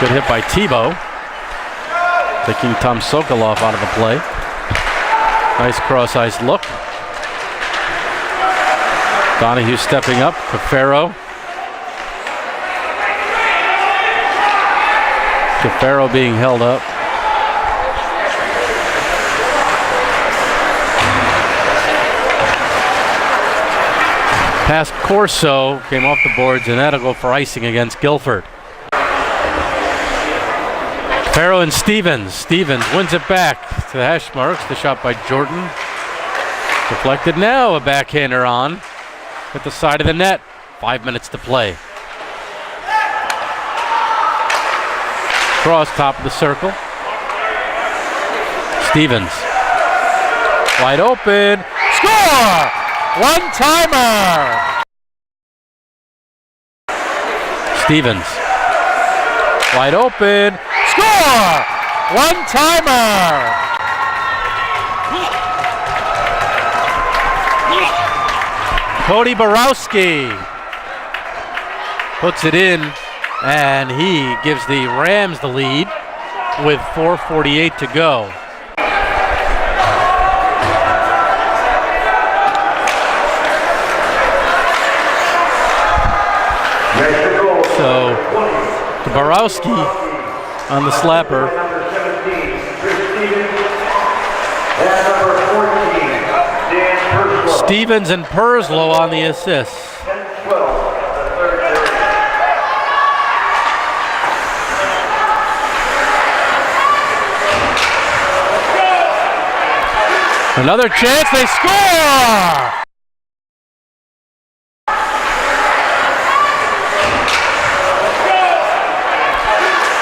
Good hit by Tebow. Taking Tom Sokolov out of the play. Nice cross-ice look. Donahue stepping up. Cafaro. Cafaro being held up. Past Corso, came off the boards, and that'll go for icing against Guilford. Cafaro and Stevens. Stevens wins it back to the hash marks. The shot by Jordan. Deflected now, a backhander on at the side of the net. 5 minutes to play. Cross top of the circle. Stevens. Wide open. Score! One-timer! Stevens. Wide open. Score! One-timer! Cody Borowski puts it in, and he gives the Rams the lead with 4:48 to go. So, to Borowski on the slapper. Stevens and Perslow on the assists. Another chance, they score!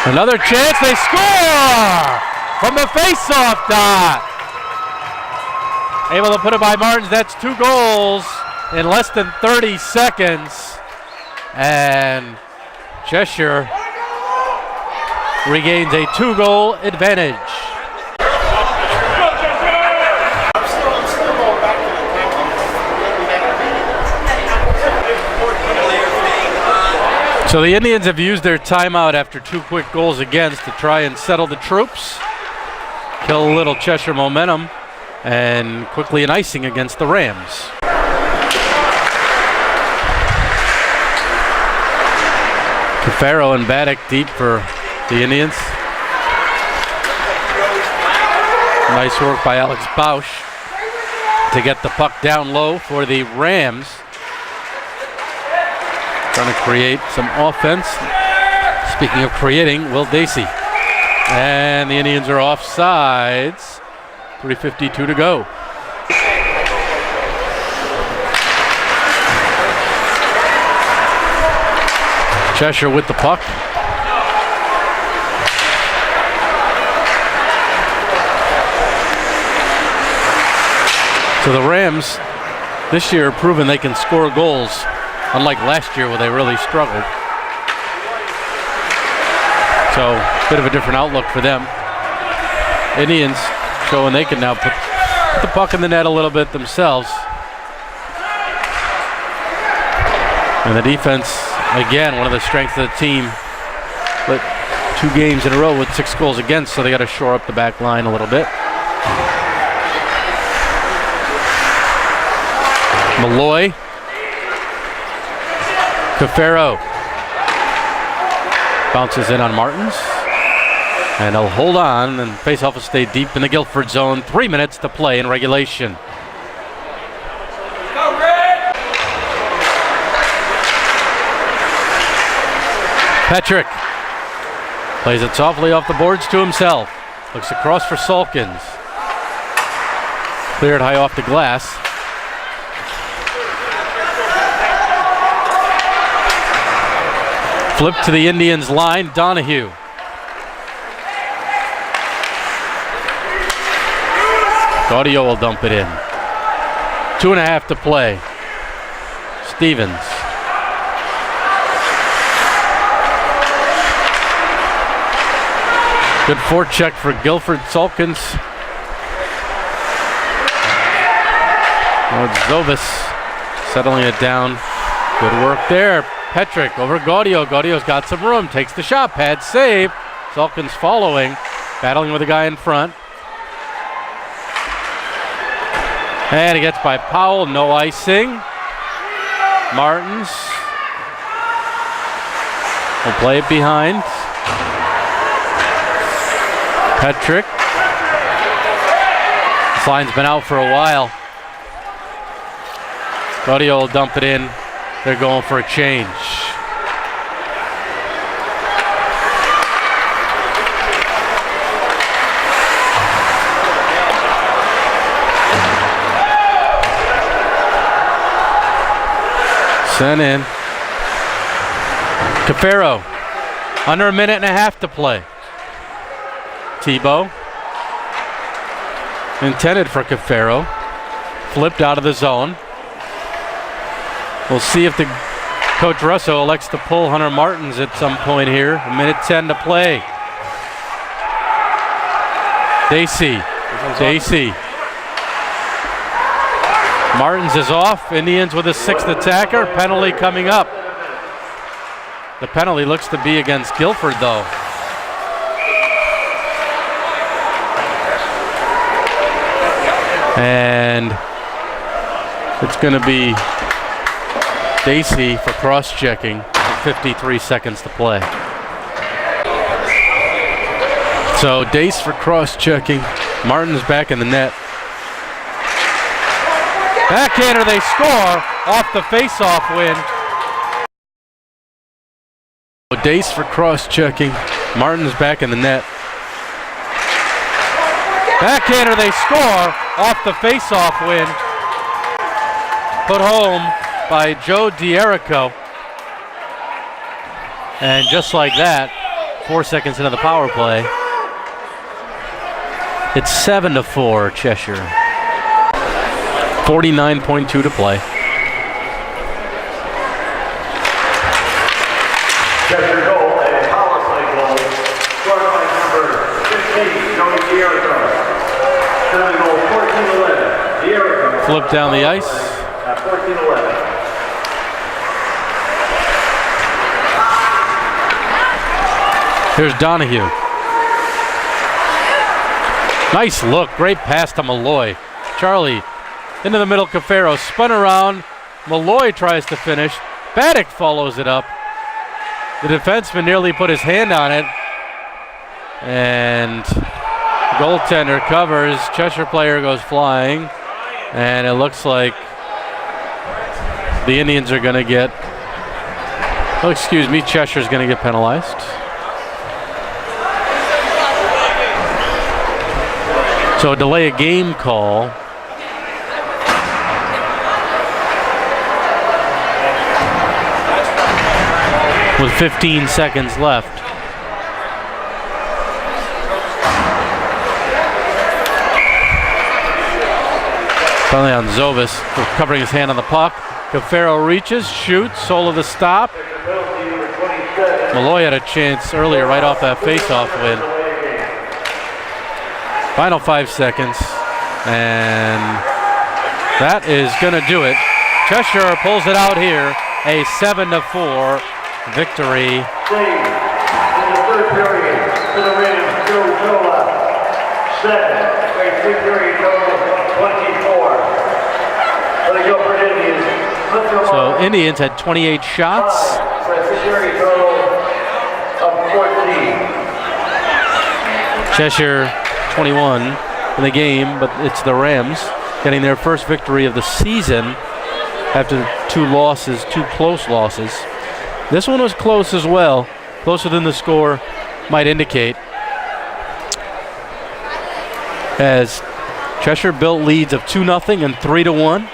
Another chance, they score! From the face-off dot. Able to put it by Martins. That's 2 goals in less than 30 seconds. And Cheshire regains a 2-goal advantage. So the Indians have used their timeout after 2 quick goals against to try and settle the troops, kill a little Cheshire momentum, and quickly an icing against the Rams. Cafaro and Baddock deep for the Indians. Nice work by Alex Bausch to get the puck down low for the Rams. Trying to create some offense. Speaking of creating, Will Dacey. And the Indians are offsides. 3:52 to go. Cheshire with the puck. So the Rams this year have proven they can score goals, unlike last year where they really struggled. So, bit of a different outlook for them. Indians showing they can now put the puck in the net a little bit themselves. And the defense, again, one of the strengths of the team. But 2 games in a row with 6 goals against, so they got to shore up the back line a little bit. Malloy. Cafaro bounces in on Martins. And they'll hold on, and face-off will stay deep in the Guilford zone. 3 minutes to play in regulation. Petrick plays it softly off the boards to himself. Looks across for Salkins. Cleared high off the glass. Flip to the Indians line, Donahue. Gaudio will dump it in. 2.5 to play. Stevens. Good forecheck for Guilford. Salkins. Zovis settling it down. Good work there. Petrick over Gaudio. Gaudio's got some room. Takes the shot. Pad save. Salkins following. Battling with a guy in front. And he gets by Powell. No icing. Martins will play it behind. Petrick. This line's been out for a while. Gaudio will dump it in. They're going for a change. Sent in. Cafaro. Under 1.5 to play. Tebow. Intended for Cafaro. Flipped out of the zone. We'll see if the Coach Russo elects to pull Hunter Martins at some point here. 1:10 to play. Dacey. Martins is off. Indians with a 6th attacker. Penalty coming up. The penalty looks to be against Guilford, though. And it's going to be Dacey for cross-checking. 53 seconds to play. So Dace for cross-checking. Martin's back in the net. Backhander, they score off the face-off win. Dace for cross-checking. Martin's back in the net. Backhander, they score off the face-off win. Put home by Joe D'Erico. And just like that, 4 seconds into the power play, it's 7-4 Cheshire. 49.2 to play. Cheshire flip down the ice. 14-11. Here's Donahue. Nice look, great pass to Malloy. Charlie into the middle, Cafaro spun around. Malloy tries to finish. Baddock follows it up. The defenseman nearly put his hand on it. And goaltender covers. Cheshire player goes flying. And it looks like the Indians are going to get, oh, excuse me, Cheshire's going to get penalized. So a delay a game call. With 15 seconds left. Finally on Zovis, covering his hand on the puck. Cafaro reaches, shoots, solo the stop. Malloy had a chance earlier right off that face-off win. Final 5 seconds, and that is going to do it. Cheshire pulls it out here, a 7-4 victory. In the third period, for the Rams, Joe Zola, 7. A three-period total of 24. For the Guilford Indians, So Indians had 28 shots. for a three-period total of 14. Cheshire 21 in the game, but it's the Rams getting their first victory of the season after 2 losses, 2 close losses. This one was close as well, closer than the score might indicate, as Cheshire built leads of 2-0 and 3-1.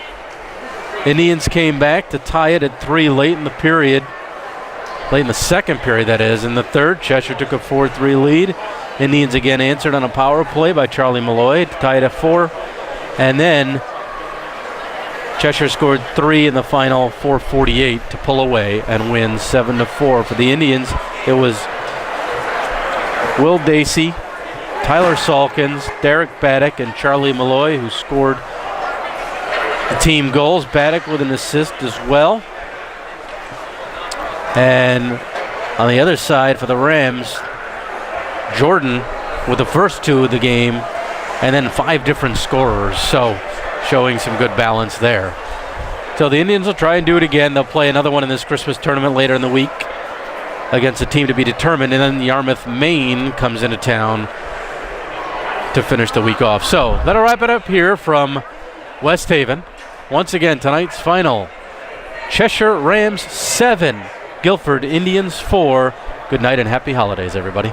Indians came back to tie it at 3 late in the period, late in the second period that is. In the third, Cheshire took a 4-3 lead. Indians again answered on a power play by Charlie Malloy to tie it at 4. And then Cheshire scored 3 in the final 4:48 to pull away and win 7-4. For the Indians, it was Will Dacey, Tyler Salkins, Derek Baddock, and Charlie Malloy who scored the team goals. Baddock with an assist as well. And on the other side for the Rams, Jordan with the first 2 of the game, and then 5 different scorers, so showing some good balance there. So the Indians will try and do it again. They'll play another one in this Christmas tournament later in the week against a team to be determined, and then Yarmouth, Maine comes into town to finish the week off. So that'll wrap it up here from West Haven. Once again, tonight's final, Cheshire Rams 7, Guilford Indians 4. Good night and happy holidays, everybody.